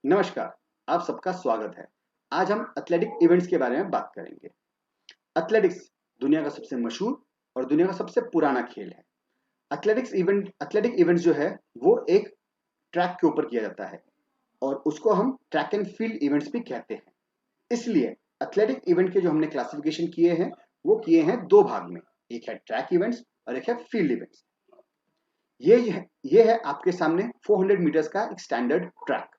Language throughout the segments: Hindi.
नमस्कार, आप सबका स्वागत है। आज हम एथलेटिक इवेंट्स के बारे में बात करेंगे। एथलेटिक्स दुनिया का सबसे मशहूर और दुनिया का सबसे पुराना खेल है। एथलेटिक इवेंट्स जो है वो एक ट्रैक के ऊपर किया जाता है और उसको हम ट्रैक एंड फील्ड इवेंट्स भी कहते हैं। इसलिए एथलेटिक इवेंट के जो हमने क्लासिफिकेशन किए हैं वो किए हैं दो भाग में। एक है ट्रैक इवेंट्स और एक है फील्ड इवेंट्स। ये है आपके सामने 400 मीटर्स का एक स्टैंडर्ड ट्रैक।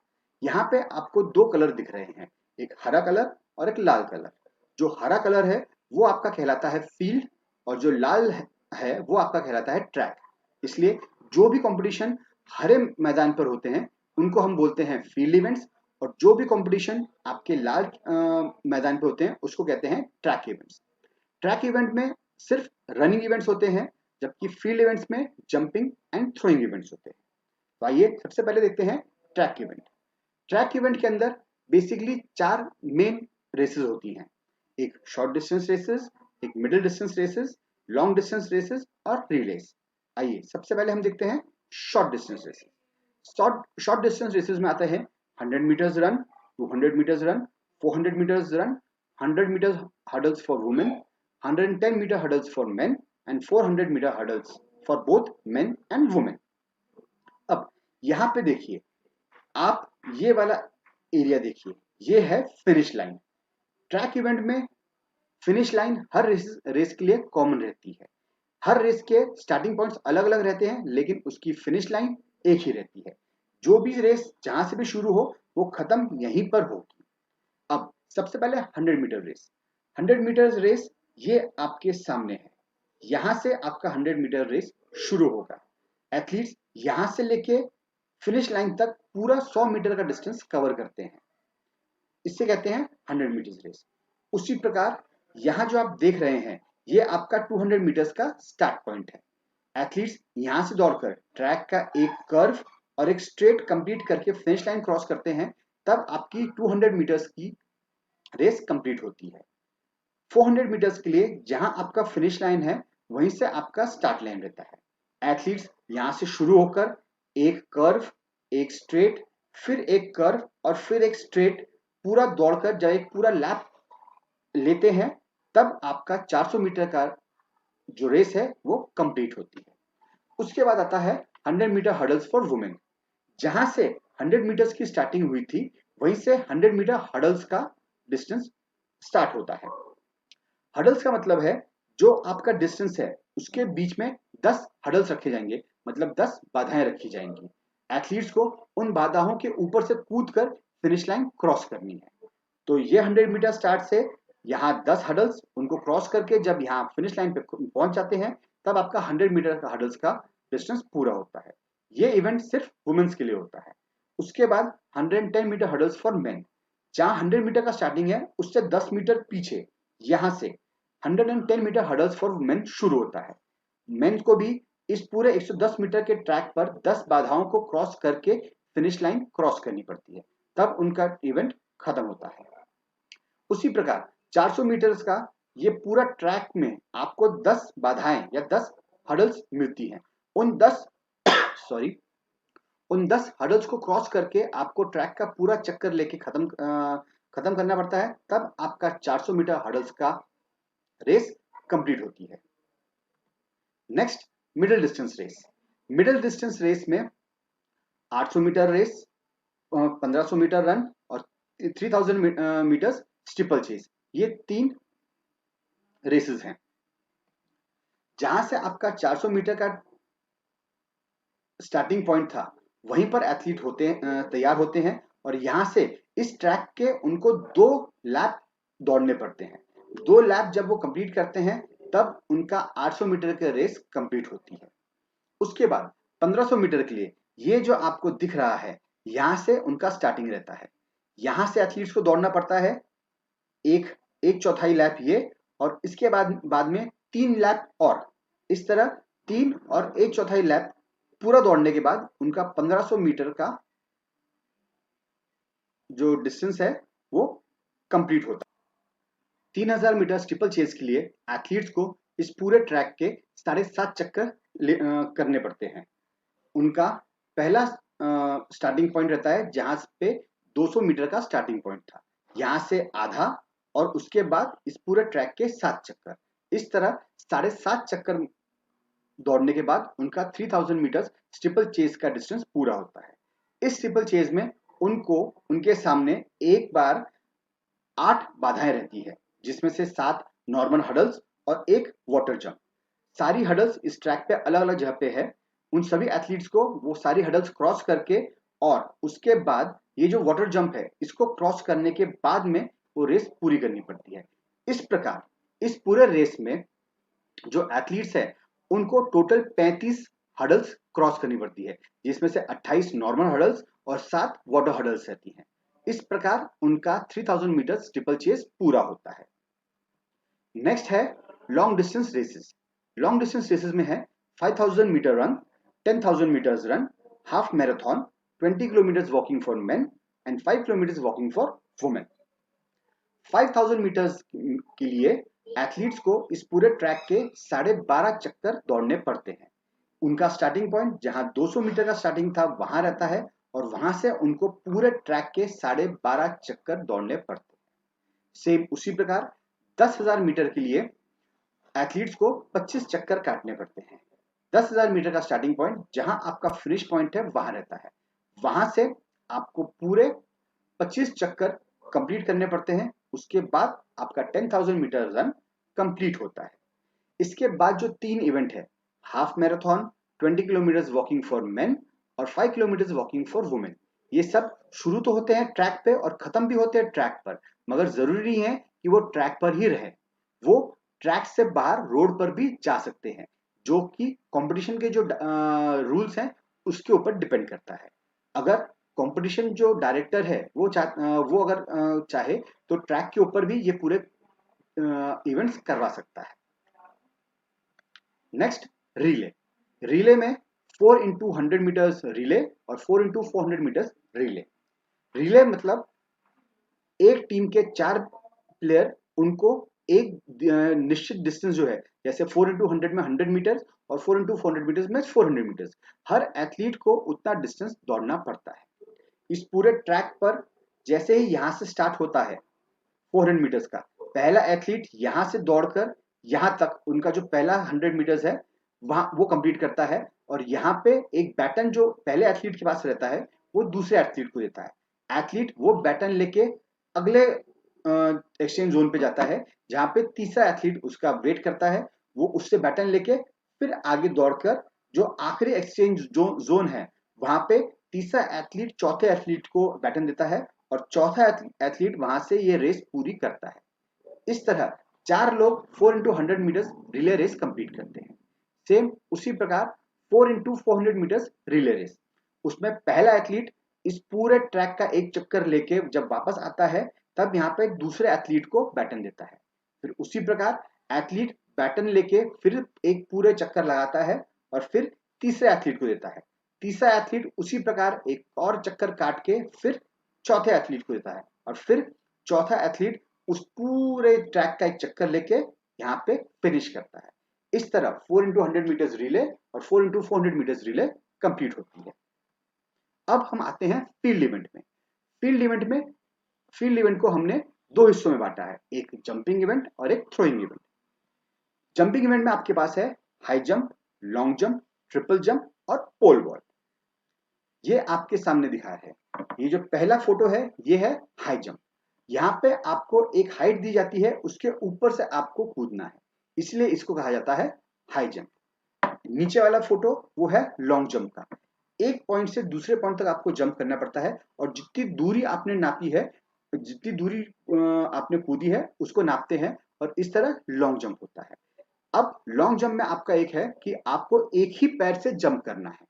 यहाँ पे आपको दो कलर दिख रहे हैं, एक हरा कलर और एक लाल कलर। जो हरा कलर है वो आपका कहलाता है फील्ड और जो लाल है वो आपका कहलाता है ट्रैक। इसलिए जो भी कंपटीशन हरे मैदान पर होते हैं उनको हम बोलते हैं फील्ड इवेंट्स, और जो भी कंपटीशन आपके लाल मैदान पर होते हैं उसको कहते हैं ट्रैक इवेंट्स। ट्रैक इवेंट में सिर्फ रनिंग इवेंट्स होते हैं, जबकि फील्ड इवेंट्स में जंपिंग एंड थ्रोइंग इवेंट्स होते हैं। तो आइए सबसे पहले देखते हैं ट्रैक इवेंट। ट्रैक इवेंट के अंदर बेसिकली चार मेन रेसेस होती हैं। एक शॉर्ट डिस्टेंस रेसेस, एक middle distance races, long distance races और रिलेस। आइए सबसे पहले हम देखते हैं short distance races. Short distance races में आता है 100 metres run, 200 metres run, 400 metres run, 100 metres hurdles for women, 110 metre hurdles for men and 400 metre hurdles for both men and women. अब यहाँ पे देखिए, आप ये वाला एरिया देखिए, ये है फिनिश लाइन। ट्रैक इवेंट में फिनिश लाइन हर रेस के लिए कॉमन रहती है। हर रेस के स्टार्टिंग पॉइंट्स अलग अलग रहते हैं, लेकिन उसकी फिनिश लाइन एक ही रहती है। जो भी रेस जहां से भी शुरू हो वो खत्म यहीं पर होगी। अब सबसे पहले 100 मीटर रेस। 100 मीटर रेस ये आपके सामने है। यहां से आपका 100 मीटर रेस शुरू होगा। एथलीट्स यहां से लेके फिनिश लाइन तक पूरा 100 मीटर का डिस्टेंस कवर करते हैं। इससे कहते हैं 100 मीटर रेस। उसी प्रकार यहां जो आप देख रहे हैं ये आपका 200 मीटर्स का स्टार्ट पॉइंट है। एथलीट्स यहां से दौड़कर ट्रैक का एक कर्व और एक स्ट्रेट कंप्लीट करके फिनिश लाइन क्रॉस करते हैं, तब आपकी 200 मीटर्स की रेस कंप्लीट होती है। 400 मीटर्स के लिए जहां आपका फिनिश लाइन है वहीं से आपका स्टार्ट लाइन रहता है। एथलीट्स यहां से शुरू होकर एक कर्व, एक स्ट्रेट, फिर एक कर्व और फिर एक स्ट्रेट पूरा दौड़कर जब एक पूरा लैप लेते हैं तब आपका 400 मीटर का जो रेस है वो कंप्लीट होती है। उसके बाद आता है 100 मीटर हर्डल्स फॉर वुमेन। जहां से 100 मीटर्स की स्टार्टिंग हुई थी वहीं से 100 मीटर हर्डल्स का डिस्टेंस स्टार्ट होता है। हडल्स का मतलब है जो आपका डिस्टेंस है उसके बीच में 10 हडल्स रखे जाएंगे, मतलब 10 बाधाएं रखी जाएंगी। एथलीट्स को उन बाधाओं के ऊपर से कूद कर फिनिश लाइन क्रॉस करनी है। तो ये 100 मीटर स्टार्ट से यहाँ 10 हडल्स उनको क्रॉस करके जब यहाँ फिनिश लाइन पे पहुंच जाते हैं तब आपका 100 मीटर का हडल्स का डिस्टेंस पूरा होता है। ये इवेंट सिर्फ वुमेन्स के लिए होता है। उसके बाद 110 मीटर हडल्स फॉर मेन। जहां 100 मीटर का स्टार्टिंग है उससे 10 मीटर पीछे यहां से 110 मीटर हर्डल्स फॉर मेन शुरू होता है। मेन को भी इस पूरे 110 मीटर के ट्रैक पर 10 बाधाओं को क्रॉस करके फिनिश लाइन क्रॉस करनी पड़ती है, तब उनका इवेंट खत्म होता है। उसी प्रकार 400 मीटर्स का ये पूरा ट्रैक में आपको 10 बाधाएं या 10 हर्डल्स मिलती हैं। उन 10 सॉरी उन 10 हर्डल्स को क्रॉस करके आपको ट्रैक का पूरा चक्कर लेके खत्म करना पड़ता है, तब आपका 400 मीटर हर्डल्स का रेस कंप्लीट होती है। Next, middle distance race. Middle distance race में 800 मीटर रेस, 1500 मीटर रन और 3000 मीटर स्टीपल चेस, ये तीन रेसेस हैं। जहां से आपका 400 मीटर का स्टार्टिंग पॉइंट था वहीं पर एथलीट तैयार होते हैं और यहां से इस ट्रैक के उनको 2 लैप दौड़ने पड़ते हैं। 2 लैप जब वो कंप्लीट करते हैं तब उनका 800 मीटर की रेस कंप्लीट होती है। उसके बाद 1500 मीटर के लिए ये जो आपको दिख रहा है यहां से उनका स्टार्टिंग रहता है। यहां से एथलीट्स को दौड़ना पड़ता है एक एक चौथाई लैप ये, और इसके बाद में 3 लैप और इस तरह 3 और एक चौथाई लैप पूरा दौड़ने के बाद उनका 1500 मीटर का जो डिस्टेंस है वो कंप्लीट होता है। 3000 मीटर स्टीपल चेस के लिए एथलीट्स को इस पूरे ट्रैक के 7.5 चक्कर करने पड़ते हैं। उनका पहला स्टार्टिंग पॉइंट रहता है जहां पे 200 मीटर का स्टार्टिंग पॉइंट था। यहाँ से आधा और उसके बाद इस पूरे ट्रैक के 7 चक्कर। इस तरह 7.5 चक्कर दौड़ने के बाद उनका 3000 मीटर स्टीपल चेज का डिस्टेंस पूरा होता है। इस स्टीपल चेज में उनको उनके सामने एक बार 8 बाधाएं रहती है, जिसमें से 7 नॉर्मल हडल्स और एक वाटर जंप। सारी हडल्स इस ट्रैक पे अलग अलग जगह पे है। उन सभी एथलीट्स को वो सारी हडल्स क्रॉस करके और उसके बाद ये जो वाटर जंप है इसको क्रॉस करने के बाद में वो रेस पूरी करनी पड़ती है। इस प्रकार इस पूरे रेस में जो एथलीट्स है उनको टोटल 35 हडल्स क्रॉस करनी पड़ती है, जिसमें से 28 नॉर्मल हडल्स और 7 वाटर हडल्स रहती हैं। इस प्रकार उनका 3000 मीटर स्टीपल चेज पूरा होता है। नेक्स्ट है long distance races. Long distance races में है 5000 metre run, 10,000 metres run, half marathon, 20 kilometre walking for men and 5 kilometre walking for women. 5000 metres के लिए एथलीट्स को इस पूरे ट्रैक के 12.5 चक्कर दौड़ने पड़ते हैं। उनका स्टार्टिंग पॉइंट जहां 200 मीटर का स्टार्टिंग था वहां रहता है और वहां से उनको पूरे ट्रैक के 12.5 चक्कर दौड़ने पड़ते हैं। सेम उसी प्रकार 10,000 मीटर के लिए एथलीट्स को 25 चक्कर काटने पड़ते हैं। 10,000 मीटर का स्टार्टिंग पॉइंट जहां आपका फिनिश पॉइंट है वहां रहता है। वहां से आपको पूरे 25 चक्कर कंप्लीट करने पड़ते हैं। उसके बाद आपका 10,000 मीटर रन कंप्लीट होता है। इसके बाद जो 3 इवेंट है, half marathon, 20 kilometre walking for main और 5 किलोमीटर वॉकिंग फॉर वुमेन, ये सब शुरू तो होते हैं ट्रैक पे और खत्म भी होते हैं ट्रैक पर, मगर जरूरी नहीं है कि वो ट्रैक पर ही रहे। वो ट्रैक से बाहर रोड पर भी जा सकते हैं, जो कि कंपटीशन के जो रूल्स हैं उसके ऊपर डिपेंड करता है। अगर कंपटीशन जो डायरेक्टर है वो अगर चाहे तो ट्रैक के ऊपर भी ये पूरे इवेंट्स करवा सकता है। Next relay. रिले में 4 इंटू 100 मीटर्स रिले और 4 इंटू 400 मीटर्स रिले। रिले मतलब एक टीम के 4 प्लेयर उनको एक निश्चित डिस्टेंस जो है, जैसे 4 इंटू 100 में 100 मीटर्स और 4 इंटू 400 मीटर्स में 400 मीटर्स, हर एथलीट को उतना डिस्टेंस दौड़ना पड़ता है। इस पूरे ट्रैक पर जैसे ही यहां से स्टार्ट होता है 400 मीटर्स का, पहला एथलीट यहां से दौड़कर यहां तक उनका जो पहला 100 मीटर्स है वहां वो कंप्लीट करता है और यहाँ पे एक बैटन जो पहले एथलीट के पास रहता है वो दूसरे एथलीट को देता है। एथलीट वो बैटन लेके अगले एक्सचेंज जोन पे जाता है, जहां पे तीसरा एथलीट उसका वेट करता है। वो उससे बैटन लेके फिर आगे दौड़कर जो आखिरी एक्सचेंज जोन है वहां पे तीसरा एथलीट चौथे एथलीट को बैटन देता है और चौथा एथलीट वहां से ये रेस पूरी करता है। इस तरह 4 लोग 4 into 100 metres relay race complete करते हैं। सेम उसी प्रकार 4 इंटू 400 मीटर्स रिले रेस, उसमें पहला एथलीट इस पूरे ट्रैक का एक चक्कर लेके जब वापस आता है तब यहाँ पे दूसरे एथलीट को बैटन देता है। फिर उसी प्रकार एथलीट बैटन लेके फिर एक पूरे चक्कर लगाता है और फिर तीसरे एथलीट को देता है। तीसरा एथलीट उसी प्रकार एक और चक्कर काट के फिर चौथे एथलीट को देता है और फिर चौथा एथलीट उस पूरे ट्रैक का एक चक्कर लेके यहाँ पे फिनिश करता है। इस तरह 4 इंटू 100 मीटर्स रिले और 4 इंटू 400 मीटर्स रिले कंप्लीट होती है। अब हम आते हैं फील्ड इवेंट में। फील्ड इवेंट को हमने 2 हिस्सों में बांटा है, एक जंपिंग इवेंट और एक थ्रोइंग इवेंट। जंपिंग इवेंट में आपके पास है high jump, long jump, triple jump और पोल वॉल्ट। ये आपके सामने दिखा है। ये जो पहला फोटो है ये है हाई जंप। यहाँ पे आपको एक हाइट दी जाती है, उसके ऊपर से आपको कूदना है, इसलिए इसको कहा जाता है हाई जंप। नीचे वाला फोटो वो है लॉन्ग जंप का। एक पॉइंट से दूसरे पॉइंट तक आपको जंप करना पड़ता है और जितनी दूरी आपने नापी है, जितनी दूरी आपने कूदी है उसको नापते हैं और इस तरह लॉन्ग जंप होता है। अब लॉन्ग जंप में आपका एक है कि आपको एक ही पैर से जंप करना है,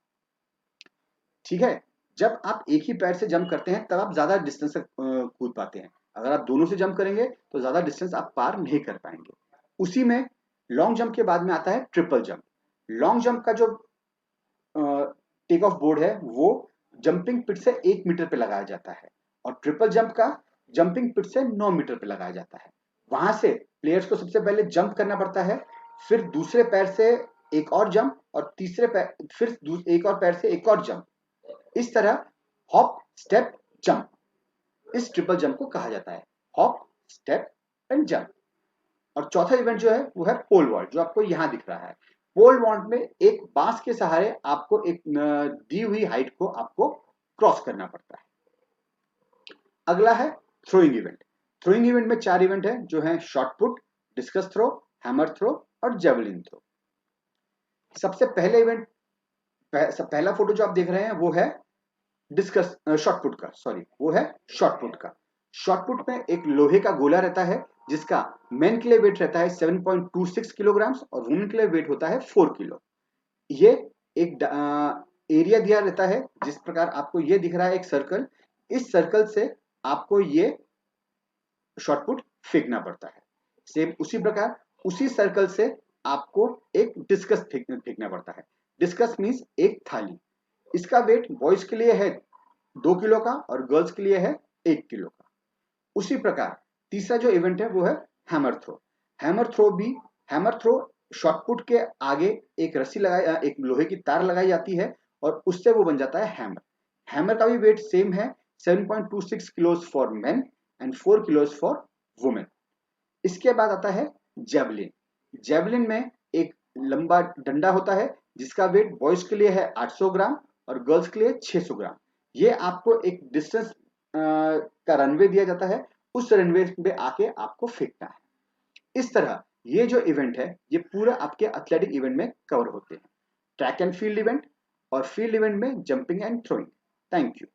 ठीक है। जब आप एक ही पैर से जंप करते हैं तब आप ज्यादा डिस्टेंस कूद पाते हैं। अगर आप दोनों से जंप करेंगे तो ज्यादा डिस्टेंस आप पार नहीं कर पाएंगे। उसी में लॉन्ग जंप के बाद में आता है ट्रिपल जंप। लॉन्ग जंप का जो टेक ऑफ बोर्ड है वो जंपिंग पिट से 1 मीटर पे लगाया जाता है और ट्रिपल जंप का जंपिंग पिट से 9 मीटर पे लगाया जाता है। वहां से प्लेयर्स को सबसे पहले जंप करना पड़ता है, फिर दूसरे पैर से एक और जंप और तीसरे पैर फिर एक और पैर से एक और जंप। इस तरह हॉप स्टेप जंप इस ट्रिपल जंप को कहा जाता है हॉप, स्टेप एंड जंप। और चौथा इवेंट जो है वो है पोल वॉल्ट, जो आपको यहाँ दिख रहा है। पोल वॉल्ट में एक बांस के सहारे आपको एक दी हुई हाइट को आपको क्रॉस करना पड़ता है। अगला है थ्रोइंग इवेंट। थ्रोइंग इवेंट में 4 इवेंट है जो है shot put, discus throw, hammer throw और जेवलिन थ्रो। सबसे पहले इवेंट, पहला फोटो जो आप देख रहे हैं वो है डिस्कस शॉर्ट पुट का, सॉरी वो है शॉर्ट पुट का। शॉर्ट पुट में एक लोहे का गोला रहता है जिसका मेन के लिए वेट रहता है 7.26 किलोग्राम और वुमेन के लिए वेट होता है 4 किलो। ये एक एरिया दिया रहता है, जिस प्रकार आपको ये दिख रहा है एक सर्कल, इस सर्कल से आपको ये शॉर्ट पुट फेंकना पड़ता है। सेम उसी प्रकार उसी सर्कल से आपको एक डिस्कस फेंकना पड़ता है। डिस्कस मीन्स एक थाली। इसका वेट बॉयज के लिए है 2 किलो का और गर्ल्स के लिए है 1 किलो का। उसी प्रकार तीसरा जो इवेंट है वो है hammer throw. Hammer throw shot put के आगे एक रस्सी लगाई, एक लोहे की तार लगाई जाती है और उससे वो बन जाता है हैमर। हैमर का भी वेट सेम है 7.26 kilos for men and 4 kilos for women. इसके बाद आता है जेवलिन। जेवलिन में एक लंबा डंडा होता है जिसका वेट बॉयज के लिए है 800 ग्राम और गर्ल्स के लिए 600 ग्राम। ये आपको एक डिस्टेंस का रनवे दिया जाता है, उस रनवे पे आके आपको फेंकना है। इस तरह ये जो इवेंट है ये पूरा आपके एथलेटिक इवेंट में कवर होते हैं, ट्रैक एंड फील्ड इवेंट और फील्ड इवेंट में jumping and throwing. Thank you.